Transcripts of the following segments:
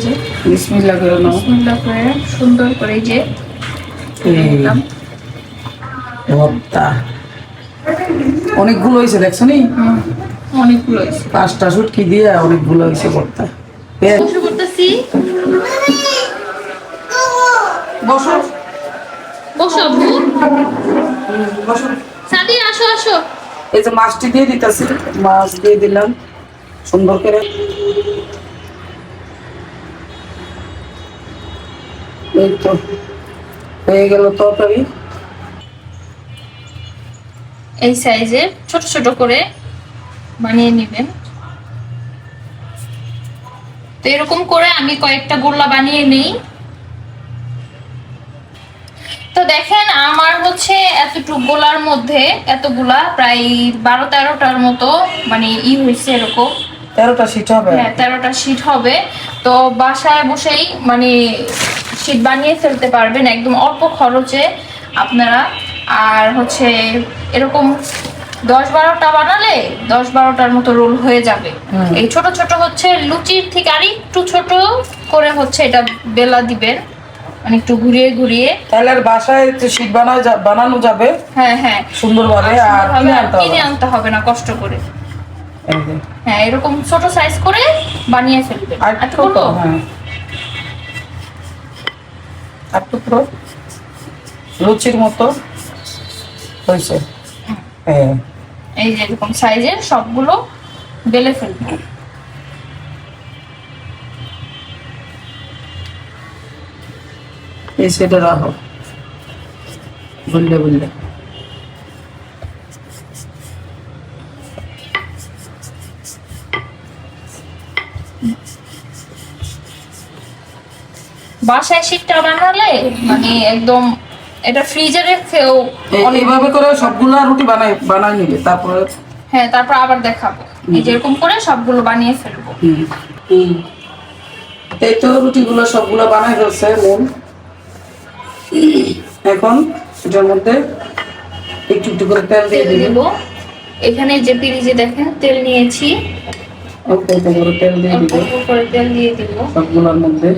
যে বিসমিল্লাহ করে নাও। বিসমিল্লাহ করে সুন্দর করে এই যে দিলাম। ভর্তা অনেকগুলো হয়েছে, দেখছো নি? অনেকগুলো হয়েছে। 5টা শুটকি দিয়ে অনেকগুলো হয়েছে ভর্তা। বসে করতেছি। বসো বসো আপু। বসো। সাদিয়া আসো আসো। এই যে মাছটি দিয়ে দিতেছি, মাছ দিয়ে দিলাম সুন্দর করে। এই তো হয়ে গেল তরকারি। এই সাইজের ছোট ছোট করে বানিয়ে নেবেন। তো এরকম করে আমি কয়েকটা গোল্লা বানিয়ে নেই। তো দেখেন আমার হচ্ছে এতটুকু গোলার মধ্যে এতগুলা প্রায় 12-13টার মতো মানে হয়েছে এরকম। 13টা শীট হবে। হ্যাঁ 13টা শীট হবে। তো বাসায় বসেই মানে শীট বানিয়ে ফেলতে পারবেন একদম অল্প খরচে আপনারা। আর হচ্ছে এরকম 10-12টা বানালে 10-12টার মতো রোল হয়ে যাবে। এই ছোট ছোট হচ্ছে লুচির থেকে আর একটু ছোট করে হচ্ছে এটা বেলা দিবেন, মানে একটু ঘুরিয়ে ঘুরিয়ে। তাহলে আর বাসায় একটু শীট বানানো যাবে। হ্যাঁ হ্যাঁ সুন্দরভাবে। আর কিনে আনতে হবে না কষ্ট করে। এই যে হ্যাঁ এরকম ছোট সাইজ করে বানিয়ে ফেলবেন। আর একটু করবো? হ্যাঁ আর টুকরো লুচির মতো হয়েছে। হ্যাঁ এই যে এরকম সাইজের সবগুলো বেলে ফেলবেন। এই সেটা রাখো বললে বললে। বাসায় শীতটা বানালে মানে একদম এটা ফ্রিজে রেখেও এইভাবে করে সবগুলা রুটি বানাই নিবে, তারপরে হ্যাঁ তারপর আবার দেখাবো। এই যে এরকম করে সবগুলো বানিয়ে ফেলবো। এই তো রুটিগুলো সবগুলো বানাই ফেলছে মন। এখন এটার মধ্যে একটু একটু করে তেল দিয়ে তেল দিব। দিব। এখানে যে পিরিজে দেখেন তেল নিয়েছি, অল্প অল্প করে তেল দিয়ে অল্প দিব অল্প করে তেল দিয়ে দিব। সবগুলোর মধ্যে।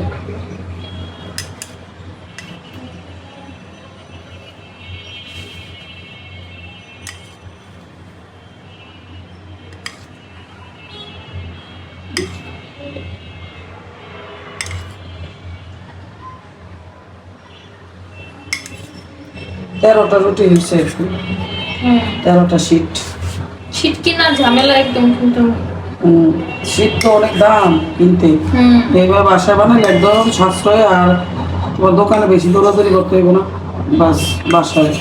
তেরোটা রুটি হয়েছে, 13টা শীট। শীত কিনার ঝামেলা একদম কিন্তু। শীত তো অনেক দাম কিনতে। এইভাবে বাসায় বানালে একদম সাশ্রয়। আর তোমার দোকানে বেশি দৌড়াদৌড়ি করতে হইব না, বাস বাসায়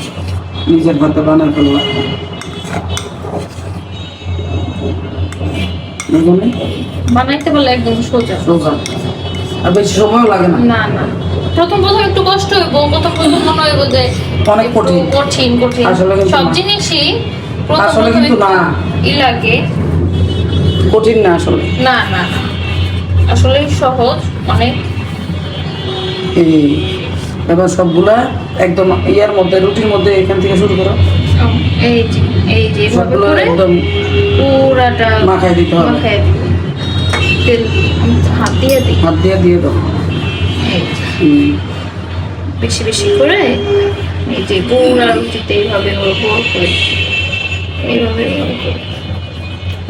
নিজের হাতে বানায় ফেললাম। বানাইতে বলে একদম সোজা সোজা, আর বেশি সময়ও লাগে না। না না প্রথম একটু কষ্ট হইব, প্রথম মনে হইব যে অনেক কঠিন কঠিন কঠিন। আসলে কিন্তু সব না। জিনিসই আসলে কিন্তু না, লাগে কঠিন না আসলে। না না না আসলে সহজ অনেক। এই এবার সবগুলা একদম ইয়ার মধ্যে, রুটির মধ্যে এখান থেকে শুরু করো। এই যে এভাবে সবগুলো করে একদম পুরাটা মাখায় দিতে হবে। মাখায় দিতে। তেল আমি হাত দিয়ে দিই। হাত দিয়ে দিয়ে দাও। এই যে বেশি বেশি করে এই যে পুরা রুটিতে এইভাবে অল্প করে এইভাবে করে।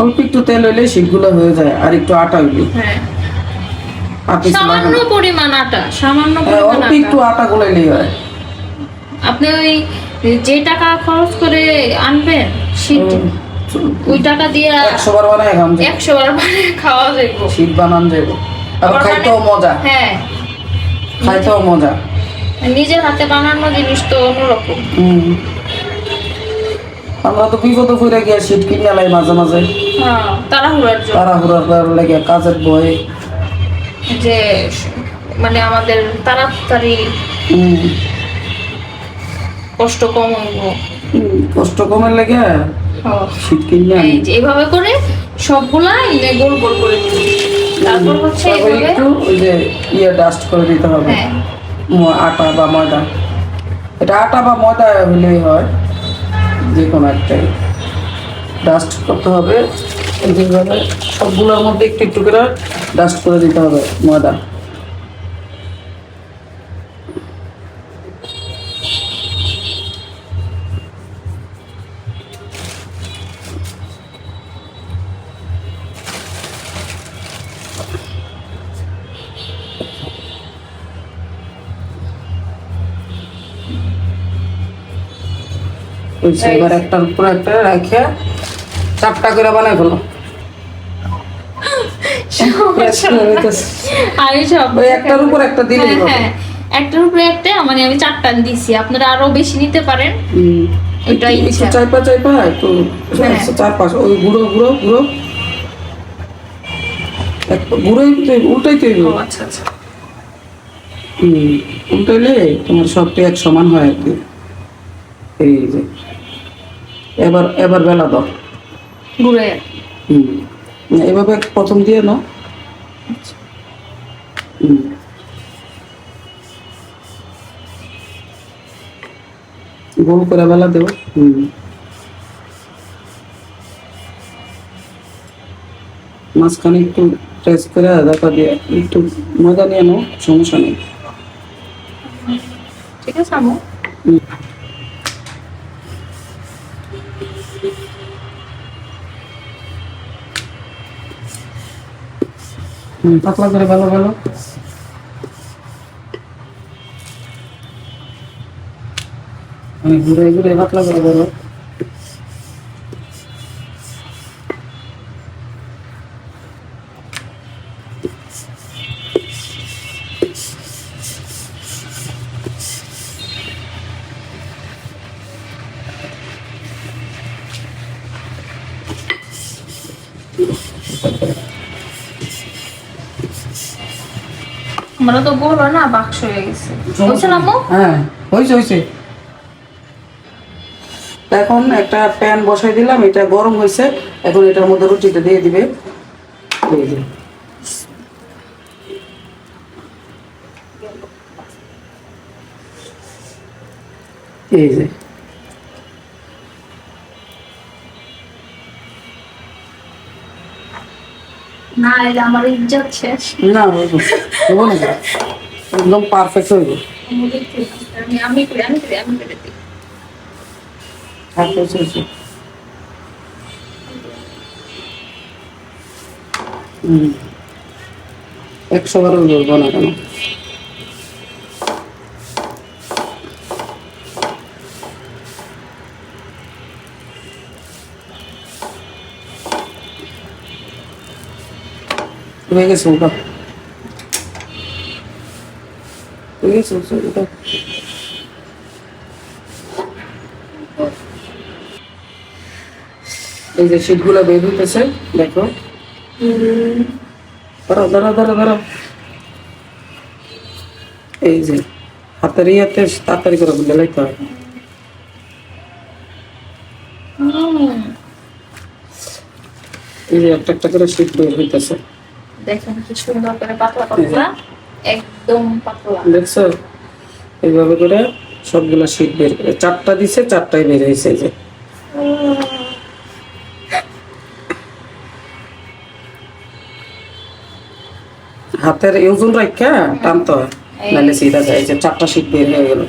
অল্প একটু তেল হইলে শীতগুলো হয়ে যায়, আর একটু আটা হইলে। হ্যাঁ আপনি সামান্য পরিমাণ আটা, সামান্য অল্প একটু আটা গুলাইলেই হয়। আপনি ওই যে টাকা খরচ করে আনবেন শীত, ওই টাকা দিয়ে 100 বার বানায় খাম, 100 বার বানিয়ে খাওয়া যাবে। শীত বানান যাবে, আবার খাইতেও মজা। হ্যাঁ খাইতেও মজা। নিজের হাতে বানানো জিনিস তো অন্যরকম। আমরা তো বিপদে পড়ে গিয়ে শীত কিনে আলাই মাঝে মাঝে, তাড়াহুড়ার লেগে, কাজের ভয়ে, যে মানে আমাদের তাড়াতাড়ি কষ্ট কম হইব, কষ্ট কমের লেগে শীত কিনে আনি। এইভাবে করে সবগুলা গোল গোল করে দিব। তারপর হচ্ছে একটু ওই যে ডাস্ট করে দিতে হবে। আটা বা ময়দা, এটা আটা বা ময়দা হলেই হয়, যে কোনো একটাই ডাস্ট করতে হবে। এইভাবে সবগুলোর মধ্যে একটু একটু করে ডাস্ট করে দিতে হবে ময়দা। হয়েছে। এবার একটার উপর একটা রেখে 4টা করে বানাই ফেলো। আমি সব ওই একটার উপর একটা দিলেই হবে। হ্যাঁ, একটার উপরে একটা, মানে আমি 4টা দিছি, আপনারা আরো বেশি নিতে পারেন। এটাই একটু ইচ্ছা। চাইপা একটু হ্যাঁ। 4-5 ওই গুঁড়ো গুঁড়োই উল্টাই তৈরি। ও আচ্ছা আচ্ছা। উল্টাইলে তোমার সবটা এক সমান হয় আর কি। এই যে এবার বেলা দাও। ঘুরে এভাবে প্রথম দিয়ে নাও। গোল করে বেলা দেবো। মাঝখানে একটু প্রেস করে দেখা দিয়ে একটু মজা নিয়ে নাও, সমস্যা নেই। ঠিক আছে আমু। পাতলা করে ভালো ঘুরে পাতলা করে ভালো। আমরা তো বলবো না, বাক্স হয়ে গেছে। বুঝছেন আম্মু? হ্যাঁ হয়েছে। এখন একটা প্যান বসাই দিলাম, এটা গরম হয়েছে। এখন এটার মধ্যে রুটিটা দিয়ে দিবে। এই যে না, এটা আমার ইজ্জত শেষ। না হইব না, একদম পারফেক্ট হইব। আমি করে দিই। হয়েছে। 100 বার বলবো না কেন। হয়ে গেছে ওটা, হয়ে গেছে ওটা। এই যে শীটগুলো বের হইতেছে, দেখো। ধরো। এই যে হাতের ইয়াতে তাড়াতাড়ি করে বুঝে লাইতে হয়। এই যে একটা করে শীট বের হইতেছে, দেখেন কি সুন্দর করে পাতলা, একদম পাতলা। দেখছো? এইভাবে করে সবগুলা শীট বের করে 4টা দিছে, 4টাই বের হয়েছে। যে হাতের ওজন রাখা টানতে হয়, নাহলে সিধা যায়। এই যে 4টা শীট বের হয়ে গেল।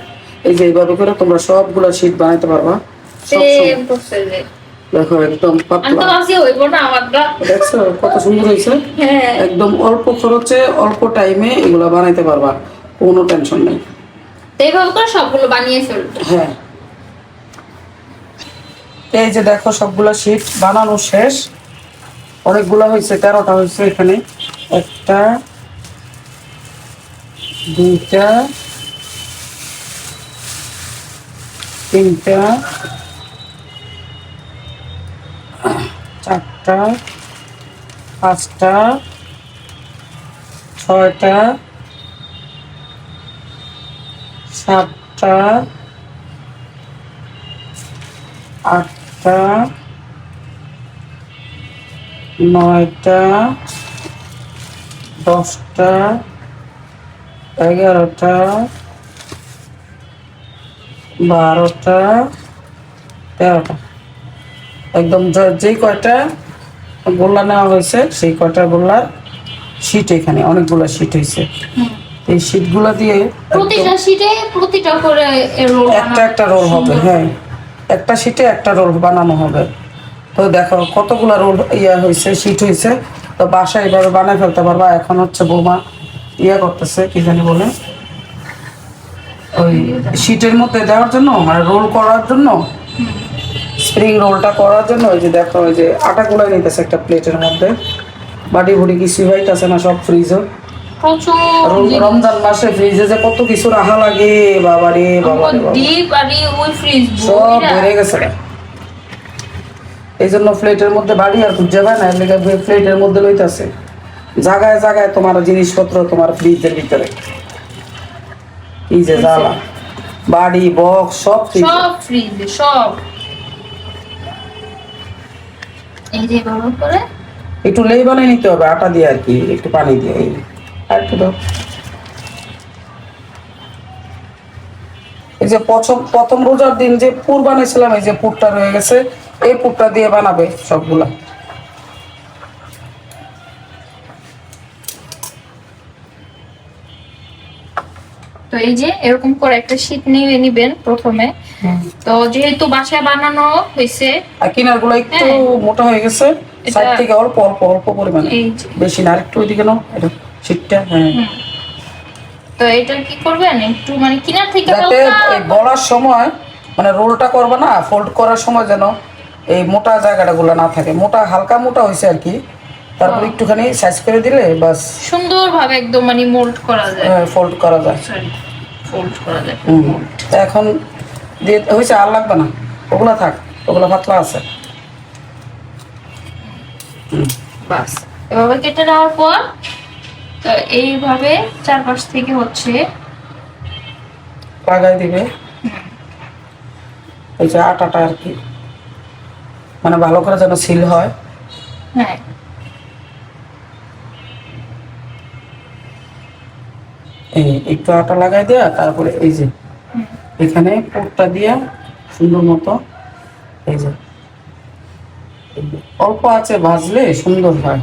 এই যে এইভাবে করে তোমরা সবগুলা শীট বানাইতে পারবা। সেম প্রসেসে দেখো একদম পাতলা। দেখছো কত সুন্দর হয়েছে? একদম অল্প খরচে অল্প টাইমে এগুলা বানাইতে পারবা, কোনো টেনশন নেই। এইভাবে করে সবগুলো বানিয়ে ফেলবো। হ্যাঁ, এই যে দেখো সবগুলা শীট বানানো শেষ। অনেকগুলা হয়েছে, 13টা হয়েছে এখানে। 1টা 2টা 3টা 4টা 5টা 6টা 7টা 8টা 9টা 10টা 11টা 12টা 13টা। একদম যেই কয়টা গোল্লা নেওয়া হয়েছে সেই কয়টা গোল্লার শীট এখানে অনেকগুলো শীট হয়েছে। এই শীটগুলো দিয়ে প্রতিটা শীটে প্রতিটা করে রোল একটা রোল হবে। হ্যাঁ, একটা শীটে একটা রোল বানানো হবে। তো দেখো কতগুলো রোল হয়েছে, শীট হয়েছে। তো বাসায় এইভাবে বানায় ফেলতে পারবা। এখন হচ্ছে বৌমা করতেছে, কি জানি বলে, ওই শীটের মধ্যে দেওয়ার জন্য, মানে রোল করার জন্য স্প্রিং রোলটা করার জন্য ওই যে দেখো ওই যে আটা গুলাই নিতেছে একটা প্লেটের মধ্যে, বাড়ি বুড়ি কিছুই হইতাছে না, সব ফ্রিজে। প্রচুর রমজান মাসে ফ্রিজে যে কত কিছু রাখা লাগে, বাবারে বাবারে বাবা, ডিপ আর ওই ফ্রিজ সব বেড়ে গেছে। এই জন্য প্লেটের মধ্যে বাড়ি আর খুঁজে পায় না, এর লেগে প্লেটের মধ্যে লইতাছে। জায়গায় জায়গায় তোমার জিনিসপত্র তোমার ফ্রিজের ভিতরে, কি যে জ্বালা, বাড়ি বক্স সব ফ্রিজে সব। এই যে ব্যবহার করে একটু লেই বানিয়ে নিতে হবে আটা দিয়ে আর কি, একটু পানি দিয়ে। আর একটু দাও। এই যে প্রথম রোজার দিন যে পুর বানিয়েছিলাম, এই যে পুরটা রয়ে গেছে, এই পুরটা দিয়ে বানাবে সবগুলা। তো এই যে এরকম করে একটা শীট নিয়ে নিবেন প্রথমে। তো যেহেতু বাসায় বানানো হয়েছে আর কিনার গুলো একটু মোটা হয়ে গেছে, সাইড থেকে অল্প অল্প অল্প পরিমাণে, বেশি না, আরেকটু ওইদিকে নাও এটা শীটটা। হ্যাঁ, তো এটা কি করবেন একটু মানে কিনার থেকে যাতে এই বলার সময় মানে রোলটা করবে না, ফোল্ড করার সময় যেন এই মোটা জায়গাটা গুলো না থাকে, মোটা হালকা মোটা হয়েছে আর কি, তারপর একটুখানি সাইজ করে দিলে বাস সুন্দরভাবে একদম মানে মোল্ড করা যায়, ফোল্ড করা যায়। ফোল্ড করা যায়। এখন দিয়ে হয়েছে, আর লাগবে না, ওগুলা থাক, ওগুলা পাতলা আছে। বাস এভাবে কেটে নেওয়ার পর তো এইভাবে চারপাশ থেকে হচ্ছে লাগাই দিবে এই যে আটাটা আর কি, মানে ভালো করে যেন সিল হয়। হ্যাঁ, এই একটু আটা লাগাই দেয়া, তারপরে এই যে এখানে পুরটা দিয়া সুন্দর মতো, এই যে অল্প আছে ভাজলে সুন্দর হয়।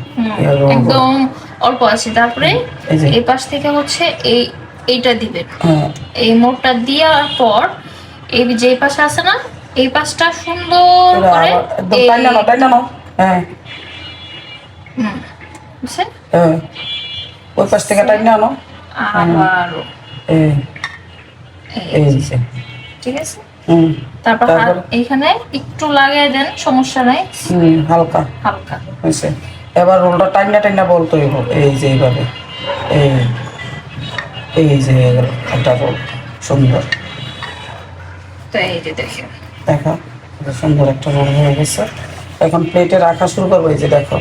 একদম অল্প আছে। তারপরে এই পাশ থেকে হচ্ছে এইটা দিবেন, এই মোটটা দেওয়ার পর এই যে পাশে আছে না, এই পাশটা সুন্দর করে একদম টাইনা নাও। হ্যাঁ, বুঝছেন? হ্যাঁ, ওই পাশ থেকে টাইনা নাও। আবার এই যে ঠিক আছে। তারপর এইখানে একটু লাগিয়ে দেন, সমস্যা নাই, হালকা হালকা হয়েছে। এবার রোলটা টাইনা বলতে হইব, এই যে এইভাবে, এই যে একটা রোল সুন্দর। তো এই যে দেখেন, দেখো সুন্দর একটা রোল হয়ে গেছে। এখন প্লেটে রাখা শুরু করবো। এই যে দেখো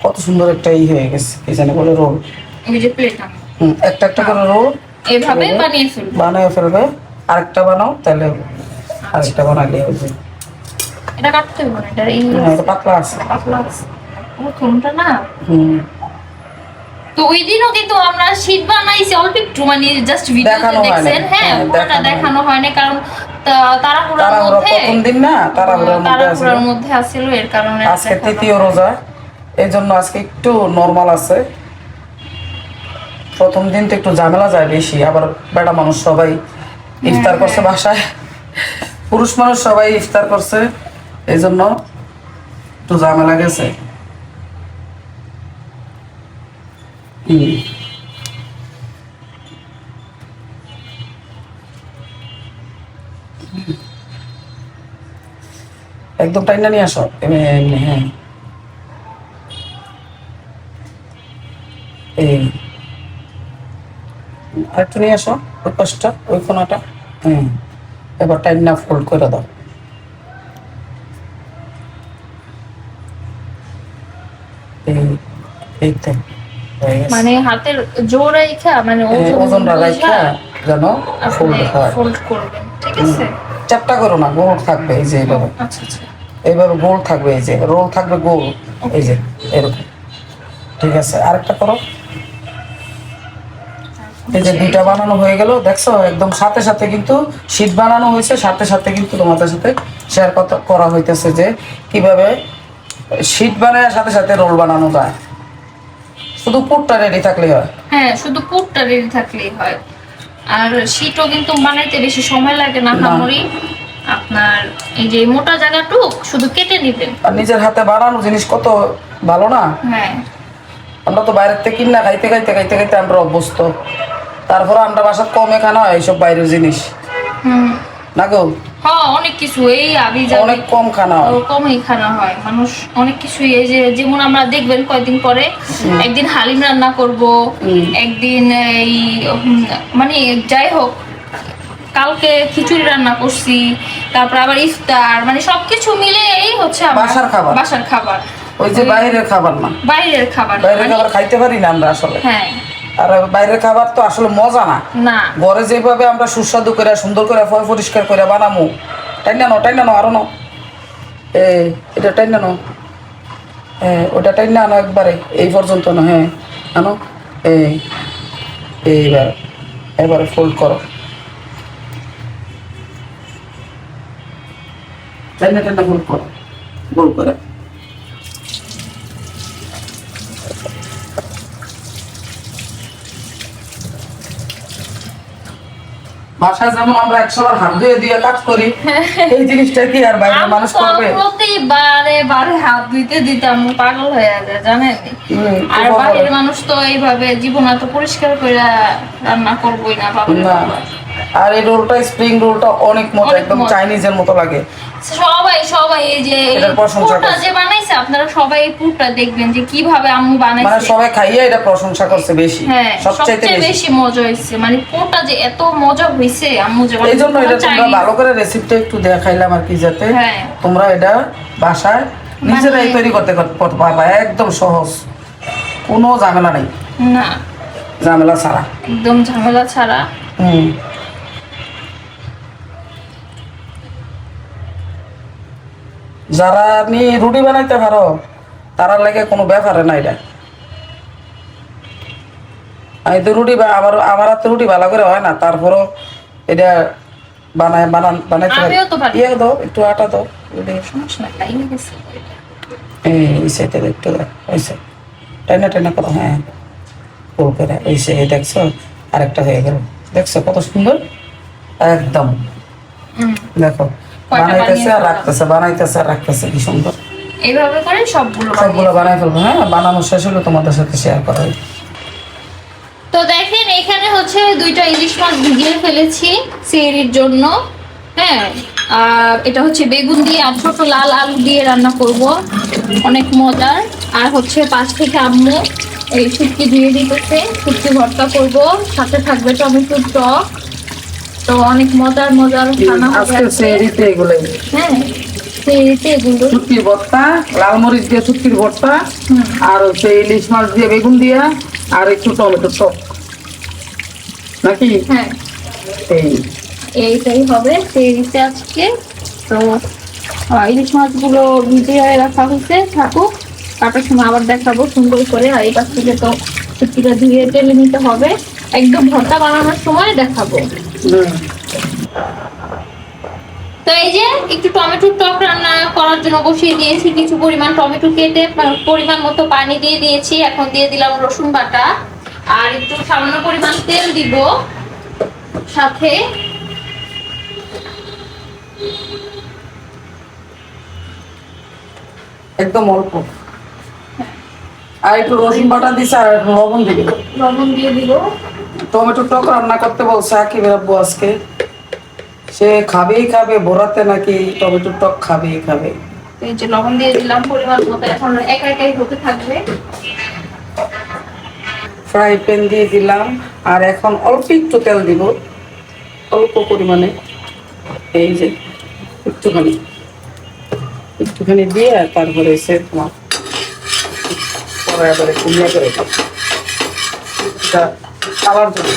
কত সুন্দর একটা হয়ে গেছে, এই জানে বলে রোল। ওই যে প্লেট একটা একটা করে রোল এভাবে বানিয়ে ফেলবে। আরেকটা বানাও, তাহলে আরেকটা বানালে হবে। এটা কাটতে হবে না, এটা পাতলা আছে, পাতলা আছে কোনটা না। তো ওই দিনও কিন্তু আমরা শীত বানাইছি অল্প একটু, মানে জাস্ট ভিডিওতে দেখছেন। হ্যাঁ, পুরোটা দেখানো হয় না, কারণ তাড়াহুড়ার মধ্যে প্রথম দিন না, তাড়াহুড়ার মধ্যে আসছিল, এর কারণে আজকে তৃতীয় রোজা, এই জন্য আজকে একটু নরমাল আছে। প্রথম দিন তো একটু ঝামেলা যায় বেশি, আবার বেটা মানুষ সবাই ইফতার করছে বাসায়, পুরুষ মানুষ সবাই ইফতার করছে, এই জন্য একটু ঝামেলা গেছে। একদম টাইনা নিয়ে আসো এমনি। হ্যাঁ, এই আরেকটু নিয়ে আসো, ওই পাশটা, ওই কোনাটা। এবার টাইনা ফোল্ড করে দাও। এই তো মানে হাতের জোর রাখা, মানে ওজনটা রাখা যেন ফোল্ড করবেন, ঠিক আছে? চাপটা করো না, গোল থাকবে এই যে এইভাবে। আচ্ছা আচ্ছা, এইভাবে গোল থাকবে, এই যে রোল থাকবে গোল, এই যে এরকম। ঠিক আছে, আরেকটা করো। এই যে দুইটা বানানো হয়ে গেল, দেখছো একদম সাথে সাথে কিন্তু শীত বানানো হয়েছে, সাথে সাথে কিন্তু তোমাদের সাথে শেয়ার করা হইতেছে যে কিভাবে শীত বানায় সাথে সাথে রোল বানানো যায়। শুধু পুরটা রেডি থাকলেই হয়। হ্যাঁ, শুধু পুরটা রেডি থাকলেই হয়। আর শীতও কিন্তু বানাইতে বেশি সময় লাগে না, হামরি আপনার এই যে মোটা জায়গাটুক শুধু কেটে নিবেন। আর নিজের হাতে বানানো জিনিস কত ভালো না। হ্যাঁ, আমরা তো বাইরের থেকে কিনা খাইতে খাইতে খাইতে খাইতে আমরা অভ্যস্ত, তারপরে আমরা বাসার কমে খানা হয় এইসব বাইরের জিনিস। না গো? হ্যাঁ অনেক কিছু এই আবি অনেক কম খানা হয়। কমই খানা হয় মানুষ অনেক কিছু এই যে যেমন আমরা দেখবেন কয়েকদিন পরে একদিন হালিম রান্না করব, একদিন এই মানে যাই হোক কালকে খিচুড়ি রান্না করছি, তারপর আবার ইফতার, মানে সবকিছু মিলে এই হচ্ছে আমার বাসার খাবার। ওই যে বাইরের খাবার না, বাইরের খাবার খাইতে পারি না আমরা আসলে। হ্যাঁ আর বাইরের খাবার তো আসলে মজা না। না ঘরে যেভাবে আমরা সুস্বাদু করে সুন্দর করে পরিষ্কার করে বানামু, টাইনা নো আরো নো, এটা টাইনা নো, ওটা টাইনা আনো একবারে এই পর্যন্ত না। হ্যাঁ আনো, এইবার এবারে ফোল্ড করো, টাইনা ফোল্ড করো, গোল করে। বাসায় যেমন আমরা 100 বার হাত ধুয়ে দিয়ে কাজ করি, এই জিনিসটা কি আর বাইরের মানুষ করবে? প্রতিবারে হাত ধুইতে দিতে আমি পাগল হয়ে যায় জানেন। আর বাইরের মানুষ তো এইভাবে জীবন এত পরিষ্কার করে রান্না করবোই না না। আর এই রোলটা স্প্রিং রোলটা অনেক মজা, একদম চাইনিজের মতো লাগে। সবাই এই যে পুরটা যে বানাইছে আপনারা সবাই এই পুরটা দেখবেন যে কিভাবে আম্মু বানাইছে, মানে সবাই খাইয়ে এটা প্রশংসা করছে বেশি, সবচেয়ে বেশি মজা হইছে, মানে পুরটা যে এত মজা হইছে আম্মু যে এই জন্য এটা তোমরা ভালো করে রেসিপিটা একটু দেখাইলাম আর কি, যাতে তোমরা এটা বাসায় নিজেরাই তৈরি করতে পারবা, একদম সহজ, কোনো ঝামেলা নাই, না ঝামেলা ছাড়া, একদম ঝামেলা ছাড়া। যারা নি রুটি বানাইতে পারো তারা লাগে কোনো ব্যাপারে না এটা। আমি তো রুটি আমার তো রুটি ভালো করে হয় না, তারপরও এটা বানাইতে পারি। ইয়ে দাও, একটু আটা দাও, এই সাইডে একটু দাও, ওই সাইড টাইনা করো, হ্যাঁ ফুল করে, ওই সাইড দেখছো আরেকটা হয়ে গেল, দেখছো কত সুন্দর একদম। দেখো বানাইতেছে আর রাখতেছে, বানাইতেছে আর রাখতেছে, কি সুন্দর। এইভাবে করে সবগুলো বানাই ফেলবো। হ্যাঁ বানানো শেষ হলো তোমাদের সাথে শেয়ার করা। তো দেখেন এখানে হচ্ছে 2টা ইলিশ মাছ ভিজিয়ে ফেলেছি সেহরির জন্য। হ্যাঁ আর এটা হচ্ছে বেগুন দিয়ে আর ছোট লাল আলু দিয়ে রান্না করব, অনেক মজার। আর হচ্ছে পাশ থেকে আম্মু এই শুটকি ধুয়ে দিতেছে, শুটকি ভর্তা করব, সাথে থাকবে টমেটোর টক। তো অনেক মজার খানা হবে সেহরিতে এগুলো। হ্যাঁ সেহরিতে এগুলো শুটকির ভর্তা, লাল মরিচ দিয়ে শুটকির ভর্তা, আর হচ্ছে ইলিশ মাছ দিয়ে বেগুন দিয়া, আর একটু টমেটো টক নাকি? হ্যাঁ এইটাই হবে সেহরিতে আজকে। তো ইলিশ মাছগুলো ভিজিয়ে রাখা হয়েছে, থাকুক, কাটার সময় আবার দেখাবো সুন্দর করে। আর এই পাশ থেকে তো শুটকিটা ধুয়ে টেলে নিতে হবে, একদম ভর্তা বানানোর সময় দেখাবো। তো এই যে একটু টমেটোর টক রান্না করার জন্য বসিয়ে দিয়েছি, কিছু পরিমাণ টমেটো কেটে পরিমাণ মতো পানি দিয়ে দিয়েছি। এখন দিয়ে দিলাম রসুন বাটা আর একটু সামান্য পরিমাণ তেল দিব, সাথে একদম অল্প, আর একটু রসুন বাটা দিছে, আর একটু লবণ দিয়ে দিব। টমেটো টক রান্না করতে বলছে আকিব আব্বু আজকে, সে খাবেই খাবে, ভরাতে নাকি টমেটো টক খাবেই খাবে। এই যে লবণ দিয়ে দিলাম পরিমাণ মতো, এখন একাই হতে থাকবে। ফ্রাই প্যান দিয়ে দিলাম, আর এখন অল্প একটু তেল দিব, অল্প পরিমাণে, এই যে একটুখানি দিয়ে, আর তারপরে এসে তোমার এবারে কুমিয়া করে খাওয়ার জন্য।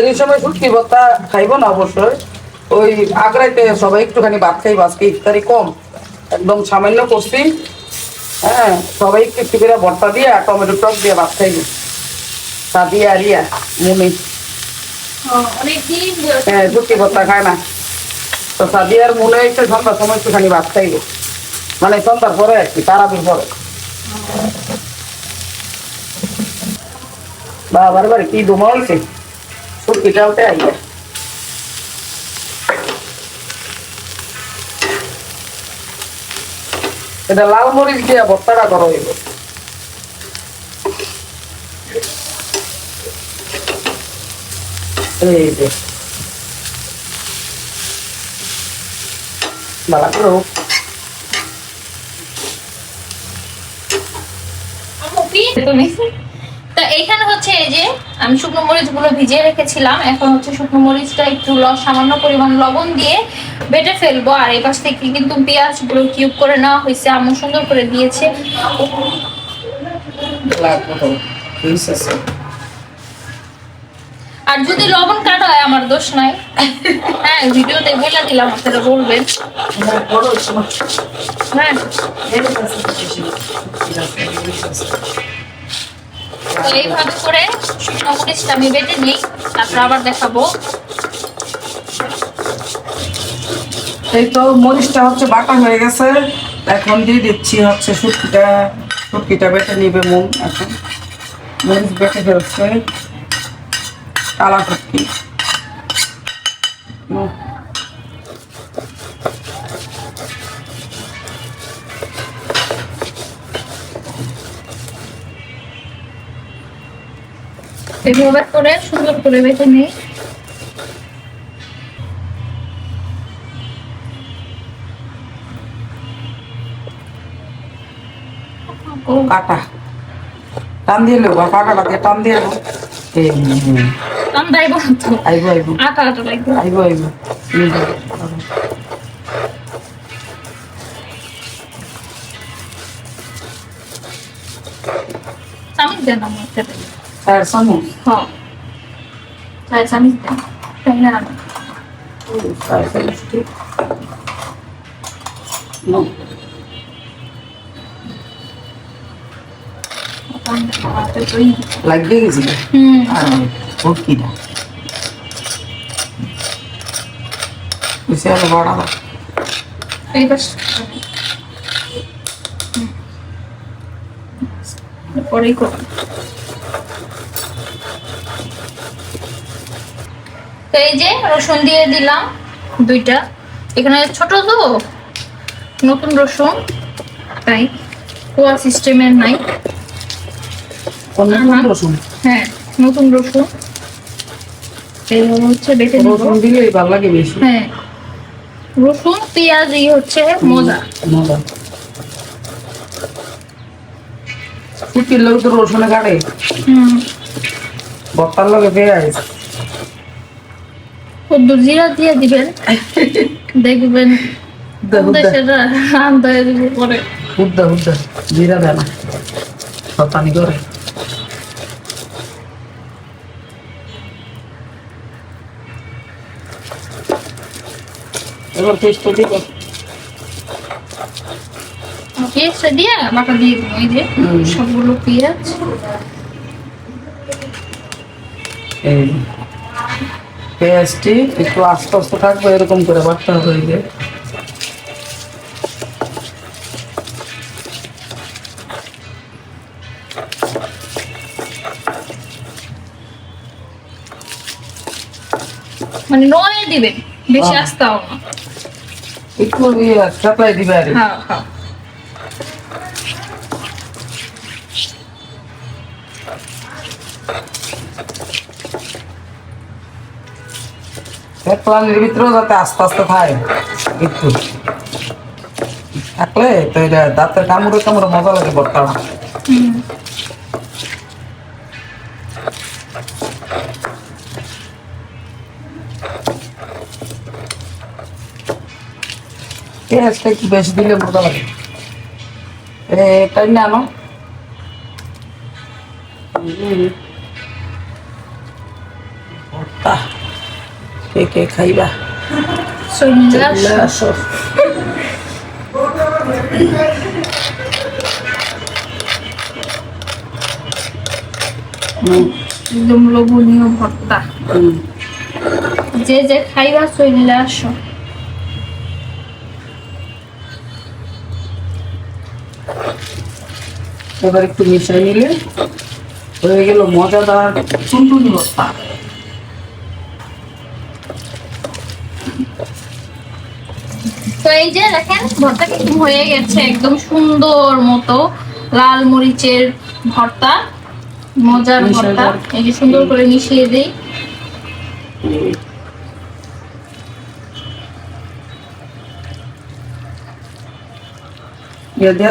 এই সময় শুটকি ভর্তা খাইব না অবশ্যই, ওই আগ্রাইতে সবাই একটুখানি ভাত খাইব, আজকে ইফতারি কম, একদম সামান্য করছি। হ্যাঁ সবাই একটু করে ভর্তা দিয়ে আর টমেটো টক দিয়ে ভাত খাইব, সাদিয়া রিয়া মুনি। হ্যাঁ শুটকি ভর্তা খায় না, তো সাদিয়ার মনে হয়েছে সন্ধ্যার সময় একটুখানি ভাত খাইব, মানে সন্ধ্যার পরে আর কি, তারাবির পরে। বাবার বাড়ি কি দমা হয়েছে, শুটকি চালতে আইয়া এটা লাল মরিচ দিয়ে ভর্তাটা করো হইব। এই যে ভালো করো। তো এইখানে হচ্ছে এই যে আমি শুকনো মরিচ গুলো ভিজিয়ে রেখেছিলাম, এখন হচ্ছে শুকনো মরিচটা একটু সামান্য পরিমাণ লবণ দিয়ে বেটে ফেলবো। আর এই পাশ থেকে কিন্তু পেঁয়াজ গুলো কিউব করে নেওয়া হয়েছে, আম্মু সুন্দর করে দিয়েছে। আর যদি লবণ কাটা হয় আমার দোষ নাই, হ্যাঁ ভিডিওতে বলে দিলাম, আপনারা বলবেন। হ্যাঁ তো এইভাবে করে শুকনো মরিচটা আমি বেটে নিই, তারপর আবার দেখাবো। এই তো মরিচটা হচ্ছে বাটা হয়ে গেছে, এখন দিয়ে দিচ্ছি হচ্ছে শুটকিটা বেটে নিবে মন। এখন মরিচ বেটে ফেলছে, কালা শুটকি। এভাবে করে সুন্দর করে বেটে নিই। ও কাটা টান দিয়ে নেবো, কাটাটা দিয়ে টান দিয়ে নেবো। টান দাইব না তো, আইবো আইবো আটা আটা লাগবে। আইবো আইবো চামিচ দেন আমার সাথে। চার চামচ। হ্যাঁ চামিচ দেন, তাই না? চার চামচ ঠিক। লাগিয়ে গেছিল ভর্তিটা বড়া পরেই করুন। তো এই যে রসুন দিয়ে দিলাম 2টা, এখানে ছোট তো নতুন রসুন, তাই কোয়া সিস্টেমের নাই। রসুন, হ্যাঁ নতুন রসুন এইভাবে হচ্ছে বেটে নেব। রসুন দিলে ভালো লাগে বেশি। হ্যাঁ রসুন পেঁয়াজ এই হচ্ছে মজা। শুটকির লোক তো রসুনে কাটে, ভর্তার লগে পেঁয়াজ জিরা দিয়ে দিবেন, দেখবেন পরে হুদ্দা হুদ্দা জিরা দেয় না, শতানি করে। এবার টেস্ট দিব, পেঁয়াজটা দিয়ে বাটা দিয়ে দিব। এই যে সবগুলো পেঁয়াজ, এই পেঁয়াজটি একটু আস্তে আস্তে থাকবে, এরকম করে বাটতে হবে। এই যে মানে নয় দিবেন, বেশি আস্তাও না, একটু সাপ্লাই দিবে আর হ্যাঁ হ্যাঁ। প্লানের ভিতরেও যাতে আস্তে আস্তে খায় একটু থাকলে তো এটা দাঁতের কামড়ে কামড়ে মজা লাগে ভর্তা। পেঁয়াজটা একটু বেশি দিলে মজা লাগে। এটাই না আনো, ভর্তা কে কে খাইবা একদম লোভনীয় ভর্তা, যে যে খাইবা চলে আসো। এবার একটু মিশাই নিলে হয়ে গেল মজাদার টুনটুনি ভর্তা। তো এই যে দেখেন ভর্তা কিন্তু হয়ে গেছে একদম সুন্দর মতো লাল মরিচের ভর্তা, মজার ভর্তা। এই যে সুন্দর করে মিশিয়ে দেই।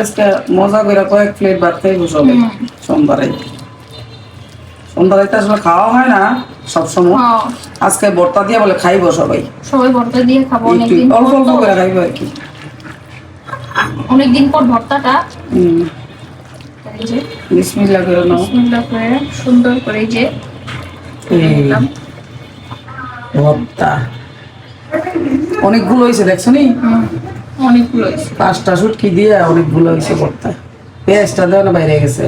আজকে মজা করে কয়েক প্লেট ভাত খাই বসবে সোমবারে। সোমবারে তো আসলে খাওয়া হয় না সবসময়, আজকে ভর্তা দিয়ে বলে খাইবো সবাই। সবাই ভর্তা দিয়ে খাবো, অনেকদিন অল্প অল্প করে খাইবো আর কি, অনেকদিন পর ভর্তাটা। বিসমিল্লাহ করে নাও, বিসমিল্লাহ করে সুন্দর করে যে ভর্তা অনেকগুলো হয়েছে দেখছো নি, অনেকগুলো হয়েছে। 5টা শুটকি দিয়ে অনেকগুলো হয়েছে ভর্তা। পেঁয়াজটা দেওয়া না বাইরে গেছে।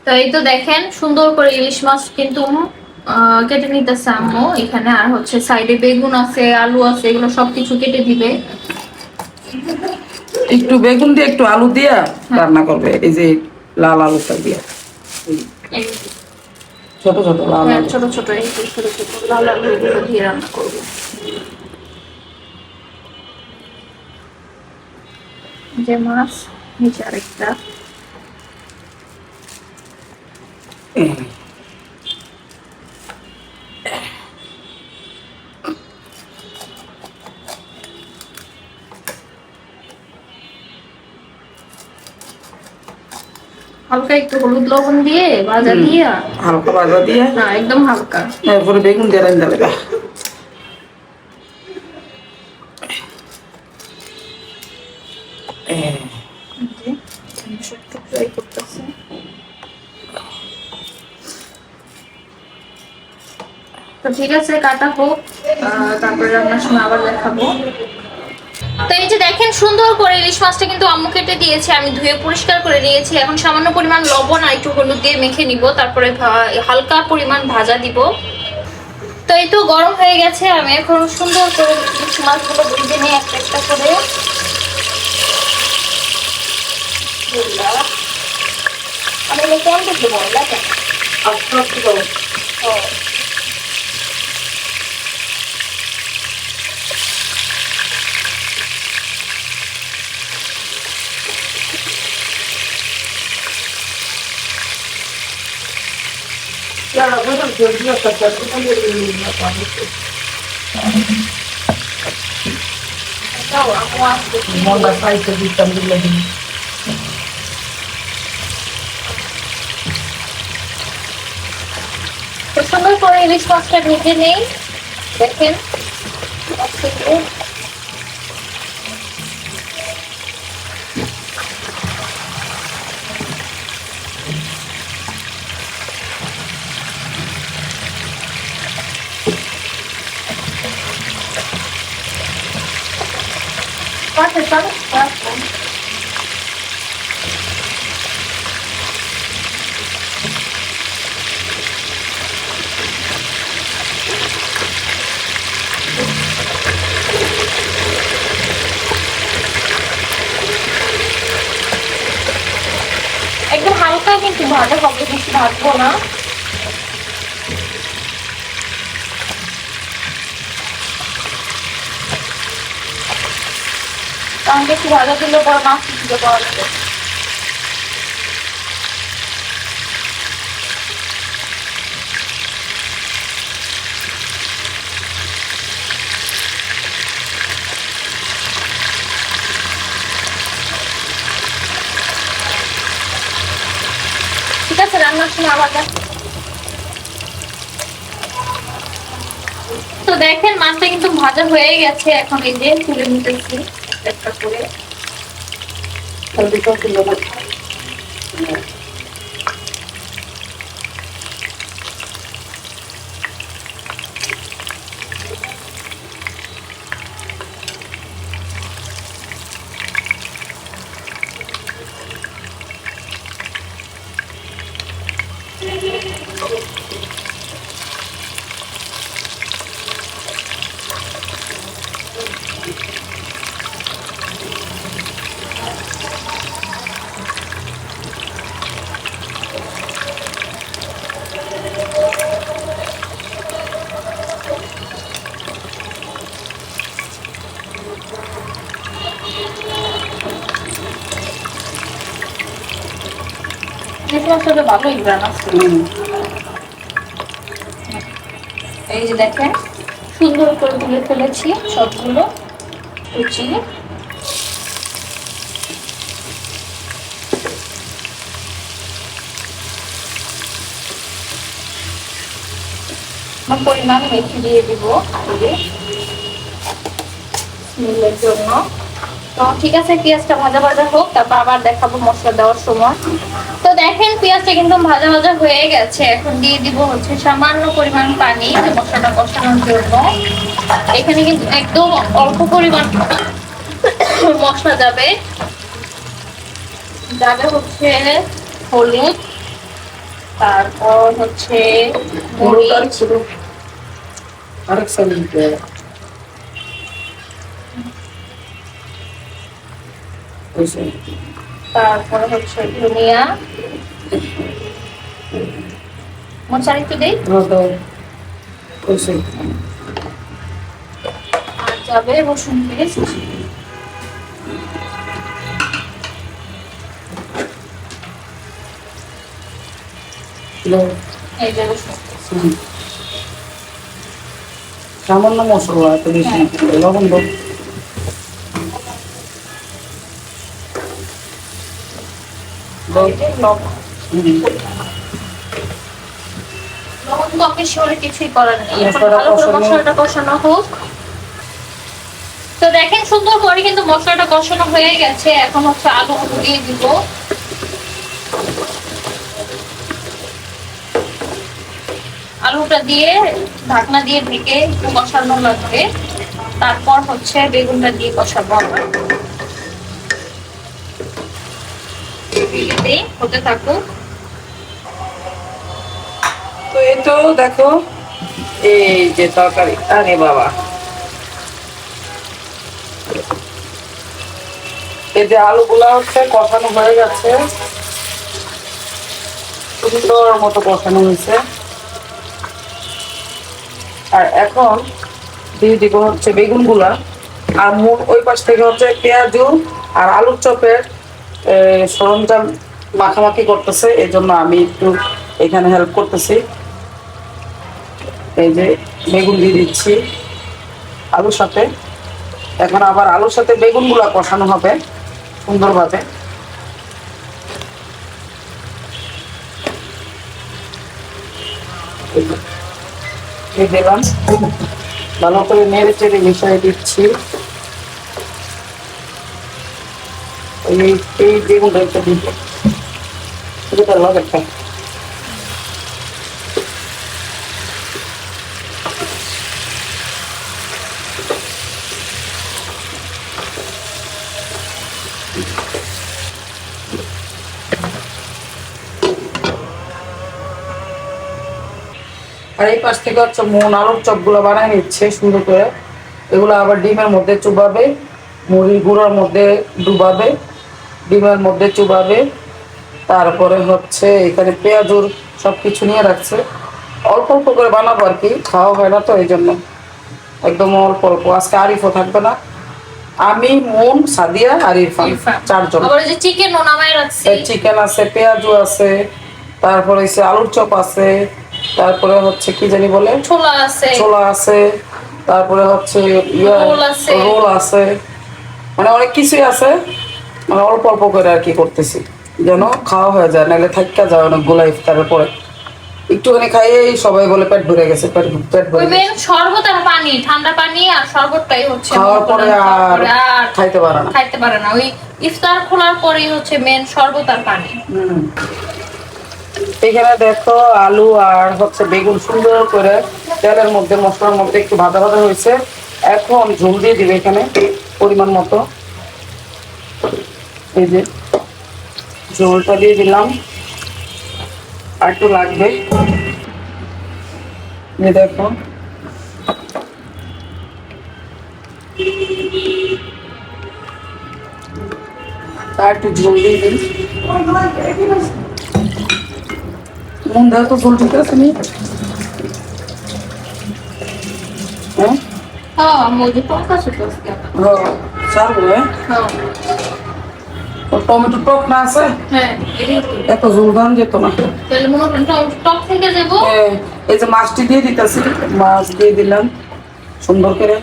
তো এই তো দেখেন সুন্দর করে ইলিশ মাছ কিন্তু কেটে নিতেছে আম্মু এখানে। আর হচ্ছে সাইডে বেগুন আছে, আলু আছে, এগুলো সবকিছু কেটে দিবে। একটু বেগুন দিয়ে একটু আলু দিয়া রান্না করবে, এই যে লাল আলুটা দিয়ে, ছোট ছোট লাল আলু, ছোট ছোট এই ছোট ছোট লাল আলু এগুলো দিয়ে রান্না করবে। যে মাছ নিচে আরেকটা। হালকা একটু হলুদ লবণ দিয়ে ভাজা দিয়ে, হালকা ভাজা দিয়ে, না একদম হালকা, তারপরে বেগুন দিয়ে রান্না দেবে। তো ঠিক আছে কাটা হোক, তারপরে রান্নার সময় আবার দেখাবো। তো এই যে দেখেন সুন্দর করে ইলিশ মাছটা কিন্তু আম্মু কেটে দিয়েছে, আমি ধুয়ে পরিষ্কার করে নিয়েছি। এখন সামান্য পরিমাণ লবণ আর একটু হলুদ দিয়ে মেখে নিব, তারপরে হালকা পরিমাণ ভাজা দিব। তো এই তো গরম হয়ে গেছে, আমি এখন সুন্দর করে ইলিশ মাছগুলো ভেজে নিই একটা একটা করে। আমি কেমন করতে বল দেখেন মন্ডা খাইতে দিতাম দিলে দিন। তো সুন্দর করে ইলিশ মাছটা ভেজে নেই দেখেন। একদম হালকা কিন্তু ভাজা হবে, বেশি ভাজবো না। কারণ বেশি ভাজা দিলে পরে মাছ দিতে পাওয়া যাবে। ঠিক আছে রান্নার সময় আবার তো দেখেন মাছটা কিন্তু ভাজা হয়ে গেছে, এখন এই যে তুলে নিতেছি একটা করে। মশলাটা ভালোই গ্রান আছে। এই যে দেখেন সুন্দর করে তুলে ফেলেছি সবগুলো কুচিয়ে। পরিমাণ মেথি দিয়ে দিব আগে স্মেলের জন্য। তো ঠিক আছে, পেঁয়াজটা ভাজা ভাজা হোক, তারপর আবার দেখাবো মশলা দেওয়ার সময়। তো দেখেন পেঁয়াজটা কিন্তু ভাজা ভাজা হয়ে গেছে। এখন দিয়ে দিব হচ্ছে সামান্য পরিমাণ পানি যে মশলাটা কষানোর জন্য। এখানে কিন্তু একদম অল্প পরিমাণ মশলা যাবে। যাবে হচ্ছে হলুদ, তারপর হচ্ছে মরিচ, তারপরে হচ্ছে ধনিয়া মশলা একটু দিই, আর যাবে রসুন পেস্ট। এই যে রসুন সামান্য মশলা, এত বেশি লবণ দাও। লবণ কম বেশি হলে কিছুই করার নেই। এখন ভালো করে মশলাটা কষানো হোক। তো দেখেন সুন্দর করে কিন্তু মশলাটা কষানো হয়ে গেছে। এখন হচ্ছে আলু দিয়ে দিব। আলুটা দিয়ে ঢাকনা দিয়ে ঢেকে একটু কষানো লাগবে। তারপর হচ্ছে বেগুনটা দিয়ে কষাবো আবার। হতে থাকুক। তো এই তো দেখো এই যে তরকারি, আরে বাবা, এই যে আলুগুলা হচ্ছে কষানো হয়ে গেছে, সুন্দর মতো কষানো হয়েছে। আর এখন দিয়ে দিব হচ্ছে বেগুন গুলা। আর ওই পাশ থেকে হচ্ছে পেঁয়াজু আর আলুর চপের সরঞ্জাম মাখামাখি করতেছে, এই জন্য আমি একটু এখানে হেল্প করতেছি। এই যে বেগুন দিয়ে দিচ্ছি আলুর সাথে। এখন আবার আলুর সাথে বেগুন গুলা কষানো হবে সুন্দরভাবে। দিলাম, ভালো করে নেড়ে চেড়ে মিশিয়ে দিচ্ছি। এই বেগুনটা একটু দিব, এটা লবণটা আর এই পাশ থেকে হচ্ছে মন আলুর চপ গুলো বানাই নিচ্ছে সুন্দর করে। এগুলো আবার ডিমের মধ্যে চুবাবে, মুড়ির গুঁড়োর মধ্যে ডুবাবে, ডিমের মধ্যে চুবাবে। তারপরে হচ্ছে এখানে পেঁয়াজুর সবকিছু নিয়ে রাখছে। অল্প অল্প করে বানাবো আর কি, খাওয়া হয় না তো এই জন্য একদম অল্প অল্প। আজকে আরিফও থাকবে না, আমি, মন, সাদিয়া আর ইরফান, চারজন। চিকেন আছে, পেঁয়াজু আছে, তারপরে আলুর চপ আছে, তারপরে হচ্ছে কি জানি বলে ছোলা আছে, তারপরে হচ্ছে রোল আছে, মানে অনেক কিছুই আছে। মানে অল্প অল্প করে আর কি করতেছি যেন খাওয়া হয়ে যায়, নাহলে থাকা যায় অনেকগুলো ইফতারের পরে। একটুখানি খাইয়েই সবাই বলে পেট ভরে গেছে, পেট ভরে গেছে। শরবত আর পানি, ঠান্ডা পানি আর শরবতটাই হচ্ছে খাওয়ার পরে আর খাইতে পারে না। ওই ইফতার খোলার পরেই হচ্ছে মেন শরবত আর পানি। এখানে দেখো আলু আর হচ্ছে বেগুন সুন্দর করে তেলের মধ্যে মশলার মধ্যে একটু ভাজা ভাজা হয়েছে। এখন ঝোল দিয়ে দিবে এখানে পরিমাণ মতো। এই যে ঝোলটা দিয়ে দিলাম, আর একটু লাগবে। দেখো আর একটু ঝোল দিয়ে দিন। মন দাও তো ঝোল ঠিক আছে নি? হ্যাঁ, মুঝে পকাছে তো আজকে। হ্যাঁ, চালু হ্যাঁ। হ্যাঁ। তো টমেটো টক না আছে, হ্যাঁ এটাই তো। এত জোরদান যেত না। তাহলে মনে করেন টক থেকে যাবো। এই যে মাছটি দিয়ে দিতেছি, মাছ দিয়ে দিলাম সুন্দর করে।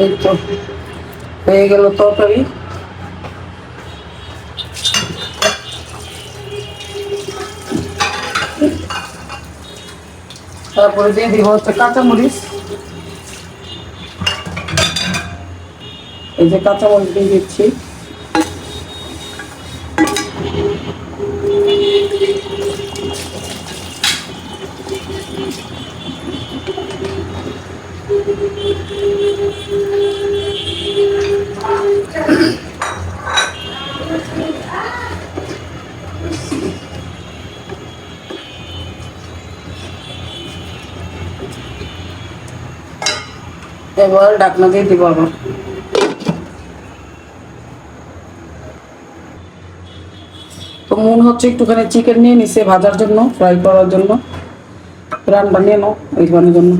এই তো হয়ে গেল তরকারি। তারপরে দিয়ে দিব হচ্ছে কাঁচামরিচ, এই যে কাঁচামরিচ দিয়ে দিচ্ছি। এবার ঢাকনা দিয়ে দিব আবার। তো মনে হচ্ছে একটুখানি চিকেন নিয়ে নিছে ভাজার জন্য, ফ্রাই করার জন্য, রান বানিয়ে নাও এইখানের জন্য।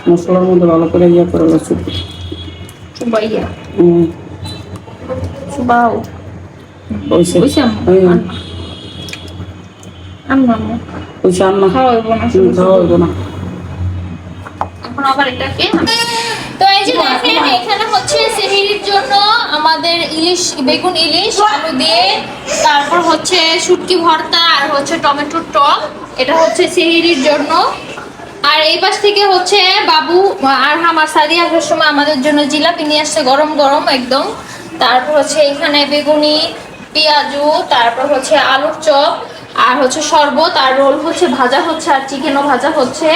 মশলার মধ্যে ভালো করে ইয়ে করে গেছে। চুবাইয়া চুবাও ওইসে বুঝছি আম্মু ওইসে আন্না খাওয়াইবো না খাওয়া হইব না। এখন আবার এটাকে তো এই যে দেখেন এখানে হচ্ছে সেহরির জন্য আমাদের ইলিশ, বেগুন ইলিশ আলু দিয়ে, তারপর হচ্ছে শুটকি ভর্তা আর হচ্ছে টমেটোর টক, এটা হচ্ছে সেহরির জন্য। আর এই পাশ থেকে হচ্ছে বাবু আর আমার সাদি আসার সময় আমাদের জন্য জিলাপি নিয়ে আসছে গরম গরম একদম। তারপর হচ্ছে এখানে বেগুনি, পেঁয়াজু, তারপর হচ্ছে আলুর চপ আর হচ্ছে শরবত আর রোল হচ্ছে ভাজা হচ্ছে আর চিকেনও ভাজা হচ্ছে।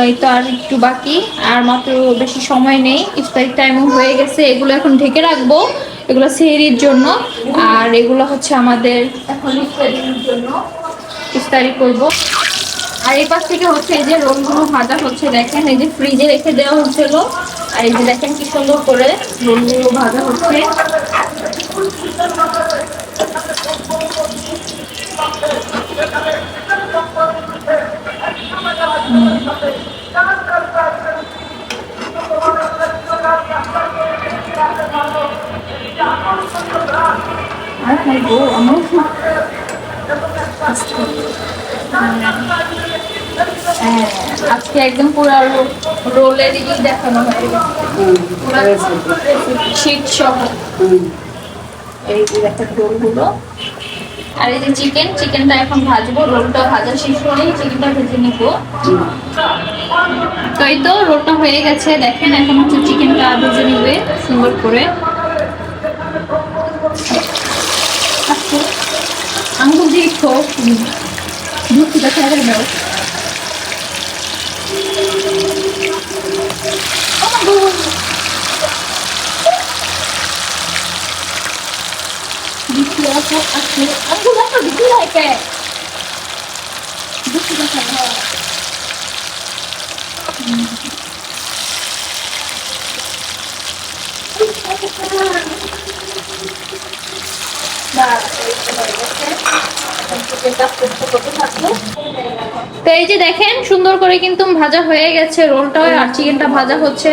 এই তো আর একটু বাকি, আর মাত্র বেশি সময় নেই, ইফতারির টাইমও হয়ে গেছে। এগুলো এখন ঢেকে রাখবো, এগুলো সেহরির জন্য। আর এগুলো হচ্ছে আমাদের এখন ইফতারির জন্য, ইফতারি করব। আর এই পাশ থেকে হচ্ছে এই যে রোলগুলো ভাজা হচ্ছে, দেখেন এই যে ফ্রিজে রেখে দেওয়া হচ্ছিল। আর এই যে দেখেন কি সুন্দর করে রোলগুলো ভাজা হচ্ছে। আর খাইবো আমার আজকে একদম পুরো রোলের ই দেখানো হয়ে গেছে, শীত সহ। এই যে দেখেন রোলগুলো, আর এই যে চিকেনটা এখন ভাজবো, রোলটা ভাজা শেষ হলেই চিকেনটা ভেজে নিব। তো এই তো রোলটা হয়ে গেছে, দেখেন এখন হচ্ছে চিকেনটা ভেজে নিবে সুন্দর করে। আঙ্গুল দিয়ে দুধ দেখা যাবে না। আঙ্গুল একটা দিতে লাগে দুধ দেখা যায়। তো এই যে দেখেন সুন্দর করে কিন্তু ভাজা হয়ে গেছে রোলটা, আর চিকেনটা ভাজা হচ্ছে।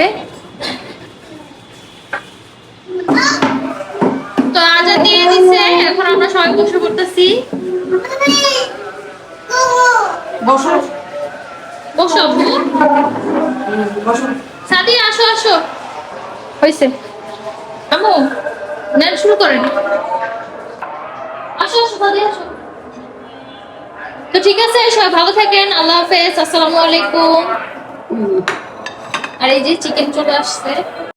তো আজান দিয়ে দিছে, এখন আমরা সবাই বসে পড়তেছি। বসো বসো বসো। সাদিয়া আসো আসো, হয়েছে আম্মু নেন শুরু করেন। আসো আসো সাদিয়া আসো। তো ঠিক আছে, সবাই ভালো থাকেন, আল্লাহ হাফেজ, আসসালামু আলাইকুম। আর এই যে চিকেন চলে আসছে।